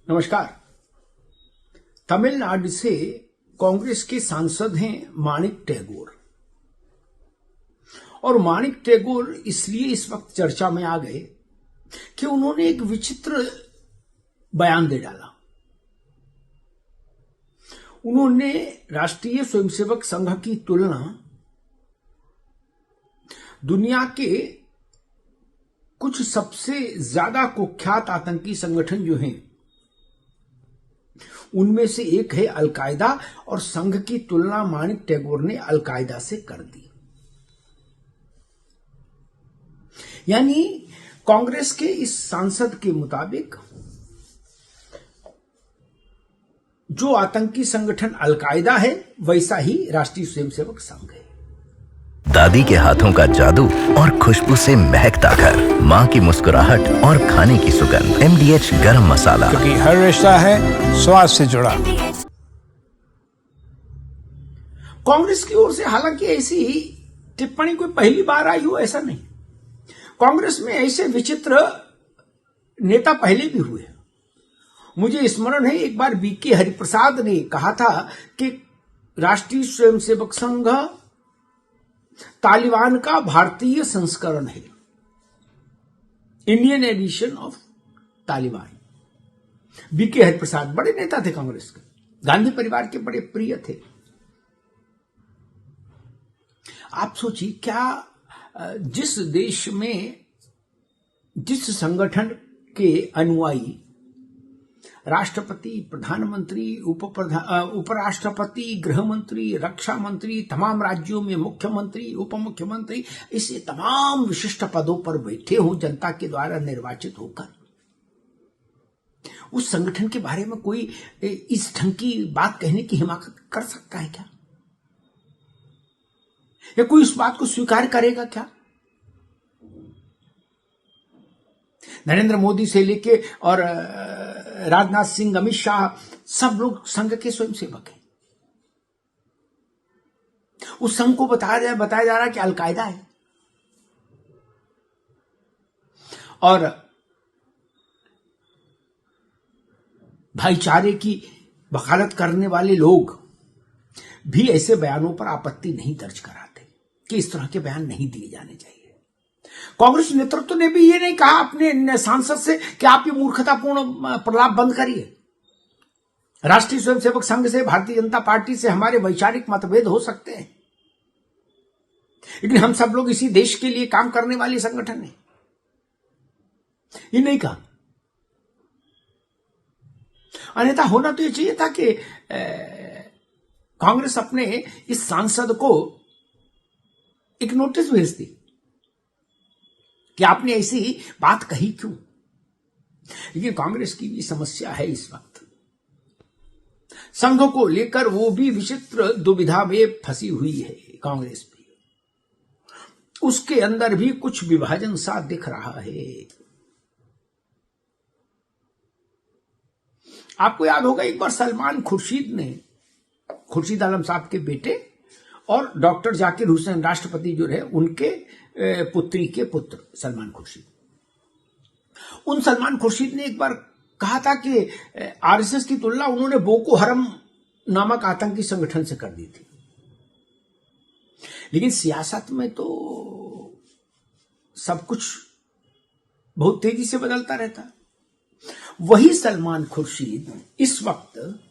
नमस्कार। तमिलनाडु से कांग्रेस के सांसद हैं माणिक टैगोर। और माणिक टैगोर इसलिए इस वक्त चर्चा में आ गए कि उन्होंने एक विचित्र बयान दे डाला। उन्होंने राष्ट्रीय स्वयंसेवक संघ की तुलना दुनिया के कुछ सबसे ज्यादा कुख्यात आतंकी संगठन जो हैं उनमें से एक है अलकायदा, और संघ की तुलना माणिक टैगोर ने अलकायदा से कर दी। यानी कांग्रेस के इस सांसद के मुताबिक जो आतंकी संगठन अलकायदा है वैसा ही राष्ट्रीय स्वयंसेवक संघ है। दादी के हाथों का जादू और खुशबू से महकता घर, माँ की मुस्कुराहट और खाने की सुगंध। MDH गरम मसाला, क्योंकि हर रिश्ता है स्वाद से जुड़ा। कांग्रेस की ओर से हालांकि ऐसी टिप्पणी कोई पहली बार आई हो ऐसा नहीं। कांग्रेस में ऐसे विचित्र नेता पहले भी हुए। मुझे स्मरण है एक बार BK हरिप्रसाद ने कहा था कि राष्ट्रीय स्वयंसेवक संघ तालिबान का भारतीय संस्करण है, Indian edition of Taliban. BK Hariprasad बड़े नेता थे कांग्रेस के, गांधी परिवार के बड़े प्रिय थे। आप सोचिए, क्या जिस देश में जिस संगठन के अनुयायी राष्ट्रपति, प्रधानमंत्री, उपराष्ट्रपति, गृह मंत्री, रक्षा मंत्री, तमाम राज्यों में मुख्यमंत्री, उप मुख्यमंत्री, इसे तमाम विशिष्ट पदों पर बैठे हो जनता के द्वारा निर्वाचित होकर, उस संगठन के बारे में कोई इस ढंग की बात कहने की हिम्मत कर सकता है क्या? या कोई उस बात को स्वीकार करेगा क्या? नरेंद्र मोदी से लेके और राजनाथ सिंह, अमित शाह, सब लोग संघ के स्वयंसेवक हैं। उस संघ को बताया जा रहा है कि अलकायदा है। और भाईचारे की वकालत करने वाले लोग भी ऐसे बयानों पर आपत्ति नहीं दर्ज कराते कि इस तरह के बयान नहीं दिए जाने चाहिए। कांग्रेस नेतृत्व ने भी ये नहीं कहा अपने सांसद से कि आप ये मूर्खतापूर्ण प्रलाप बंद करिए। राष्ट्रीय स्वयंसेवक संघ से, भारतीय जनता पार्टी से हमारे वैचारिक मतभेद हो सकते हैं, लेकिन हम सब लोग इसी देश के लिए काम करने वाले संगठन हैं, ये नहीं कहा। अन्यथा होना तो ये चाहिए था कि कांग्रेस अपने इस सांसद को एक नोटिस भेजती कि आपने ऐसी बात कही क्यों। लेकिन कांग्रेस की भी समस्या है इस वक्त, संघ को लेकर वो भी विचित्र दुविधा में फंसी हुई है। कांग्रेस भी, उसके अंदर भी कुछ विभाजन सा दिख रहा है। आपको याद होगा एक बार सलमान खुर्शीद आलम साहब के बेटे और डॉक्टर जाकिर हुसैन राष्ट्रपति जो रहे, उनके पुत्री के पुत्र सलमान खुर्शीद, उन सलमान खुर्शीद ने एक बार कहा था कि RSS की तुलना उन्होंने बोको हरम नामक आतंकी संगठन से कर दी थी। लेकिन सियासत में तो सब कुछ बहुत तेजी से बदलता रहता। वही सलमान खुर्शीद इस वक्त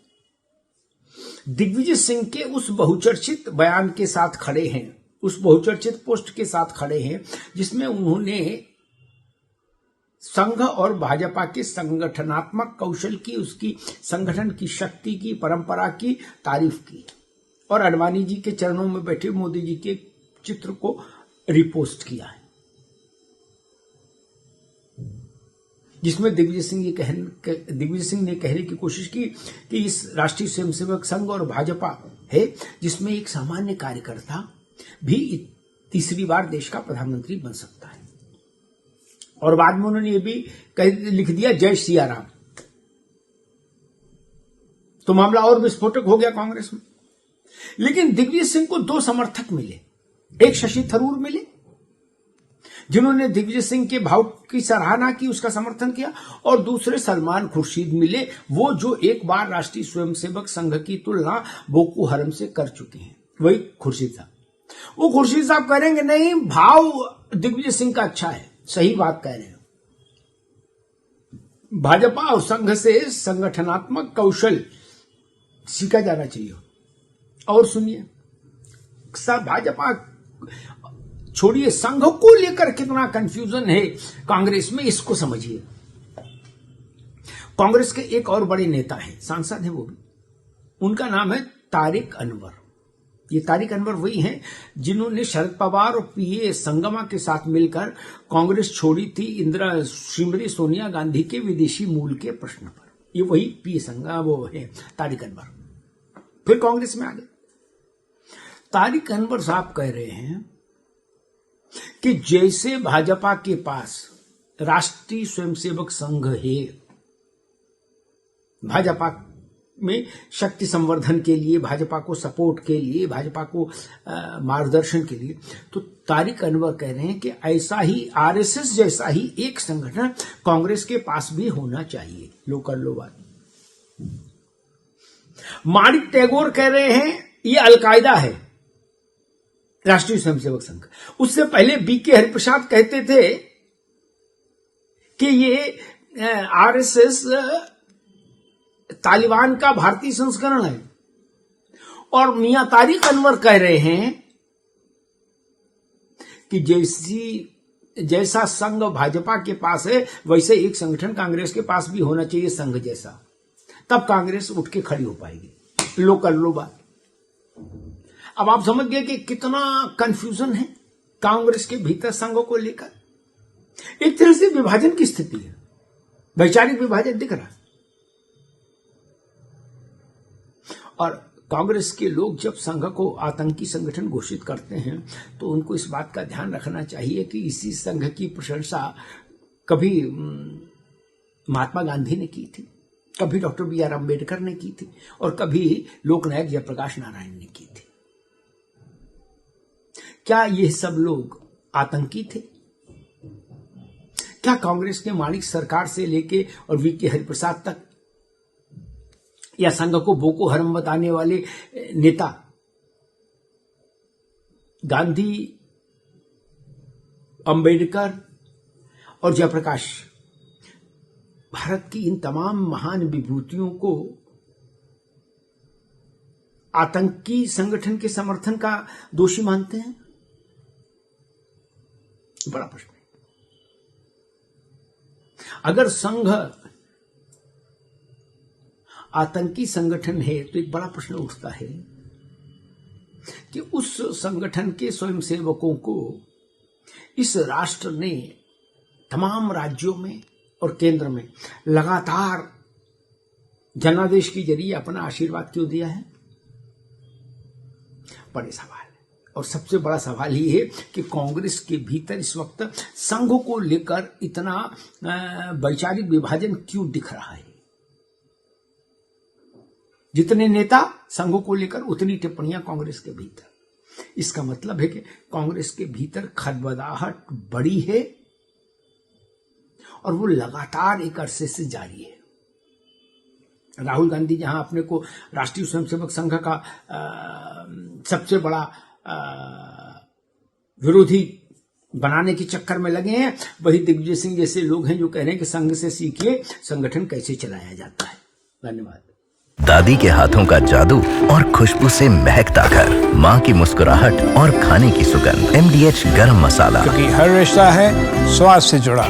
दिग्विजय सिंह के उस बहुचर्चित बयान के साथ खड़े हैं, उस बहुचर्चित पोस्ट के साथ खड़े हैं जिसमें उन्होंने संघ और भाजपा के संगठनात्मक कौशल की, उसकी संगठन की शक्ति की, परंपरा की तारीफ की, और अडवाणी जी के चरणों में बैठे मोदी जी के चित्र को रिपोस्ट किया है, जिसमें दिग्विजय सिंह ने कहने की कोशिश की कि इस राष्ट्रीय स्वयंसेवक संघ और भाजपा है जिसमें एक सामान्य कार्यकर्ता भी तीसरी बार देश का प्रधानमंत्री बन सकता है। और बाद में उन्होंने ये भी लिख दिया जय सिया राम। तो मामला और विस्फोटक हो गया कांग्रेस में। लेकिन दिग्विजय सिंह को दो समर्थक मिले, एक शशि थरूर मिले जिन्होंने दिग्विजय सिंह के भाव की सराहना की, उसका समर्थन किया, और दूसरे सलमान खुर्शीद मिले, वो जो एक बार राष्ट्रीय स्वयंसेवक संघ की तुलना बोको हरम से कर चुके हैं, वही खुर्शीद साहब। वो खुर्शीद साहब करेंगे नहीं, भाव दिग्विजय सिंह का अच्छा है, सही बात कह रहे हैं। भाजपा और संघ से संगठनात्मक कौशल सीखा जाना चाहिए। और सुनिए, भाजपा छोड़िए, संघ को लेकर कितना कंफ्यूजन है कांग्रेस में, इसको समझिए। कांग्रेस के एक और बड़े नेता हैं, सांसद हैं वो भी, उनका नाम है तारिक अनवर। ये तारिक अनवर वही हैं जिन्होंने शरद पवार और पीए संगमा के साथ मिलकर कांग्रेस छोड़ी थी श्रीमती सोनिया गांधी के विदेशी मूल के प्रश्न पर। ये वही पीए संगमा वो है तारिक अनवर, फिर कांग्रेस में आ गए। तारिक अनवर साहब कह रहे हैं कि जैसे भाजपा के पास राष्ट्रीय स्वयंसेवक संघ है, भाजपा में शक्ति संवर्धन के लिए, भाजपा को सपोर्ट के लिए, भाजपा को मार्गदर्शन के लिए, तो तारिक अनवर कह रहे हैं कि ऐसा ही आरएसएस जैसा ही एक संगठन कांग्रेस के पास भी होना चाहिए। लो कर लो बात। माणिक टैगोर कह रहे हैं ये अलकायदा है, राष्ट्रीय स्वयंसेवक संघ। उससे पहले बीके हरिप्रसाद कहते थे कि ये आरएसएस तालिबान का भारतीय संस्करण है, और मियां तारिक अनवर कह रहे हैं कि जैसा संघ भाजपा के पास है, वैसे एक संगठन कांग्रेस के पास भी होना चाहिए, संघ जैसा, तब कांग्रेस उठ के खड़ी हो पाएगी। लो कर लो बात। अब आप समझ गए कि कितना कंफ्यूजन है कांग्रेस के भीतर संघ को लेकर। एक तरह से विभाजन की स्थिति है, वैचारिक विभाजन दिख रहा है। और कांग्रेस के लोग जब संघ को आतंकी संगठन घोषित करते हैं तो उनको इस बात का ध्यान रखना चाहिए कि इसी संघ की प्रशंसा कभी महात्मा गांधी ने की थी, कभी डॉक्टर बी.आर. अम्बेडकर ने की थी, और कभी लोकनायक जयप्रकाश नारायण ने की थी। क्या ये सब लोग आतंकी थे? क्या कांग्रेस के माणिक सरकार से लेके और वीके हरिप्रसाद तक, या संघ को बोको हरम बताने वाले नेता गांधी, अंबेडकर और जयप्रकाश, भारत की इन तमाम महान विभूतियों को आतंकी संगठन के समर्थन का दोषी मानते हैं? बड़ा प्रश्न है। अगर संघ आतंकी संगठन है तो एक बड़ा प्रश्न उठता है कि उस संगठन के स्वयंसेवकों को इस राष्ट्र ने तमाम राज्यों में और केंद्र में लगातार जनादेश के जरिए अपना आशीर्वाद क्यों दिया है? बड़े सवाल है। और सबसे बड़ा सवाल ये है कि कांग्रेस के भीतर इस वक्त संघ को लेकर इतना वैचारिक विभाजन क्यों दिख रहा है? जितने नेता संघ को लेकर, उतनी टिप्पणियां कांग्रेस के भीतर। इसका मतलब है कि कांग्रेस के भीतर खदबदाहट बड़ी है और वो लगातार एक अरसे से जारी है। राहुल गांधी जहां अपने को राष्ट्रीय स्वयंसेवक संघ का सबसे बड़ा विरोधी बनाने के चक्कर में लगे हैं, वही दिग्विजय सिंह जैसे लोग हैं जो कह रहे हैं कि संघ से सीखिए संगठन कैसे चलाया जाता है। धन्यवाद। दादी के हाथों का जादू और खुशबू से महकता घर, माँ की मुस्कुराहट और खाने की सुगंध, MDH गरम मसाला, क्योंकि हर रिश्ता है स्वाद से जुड़ा।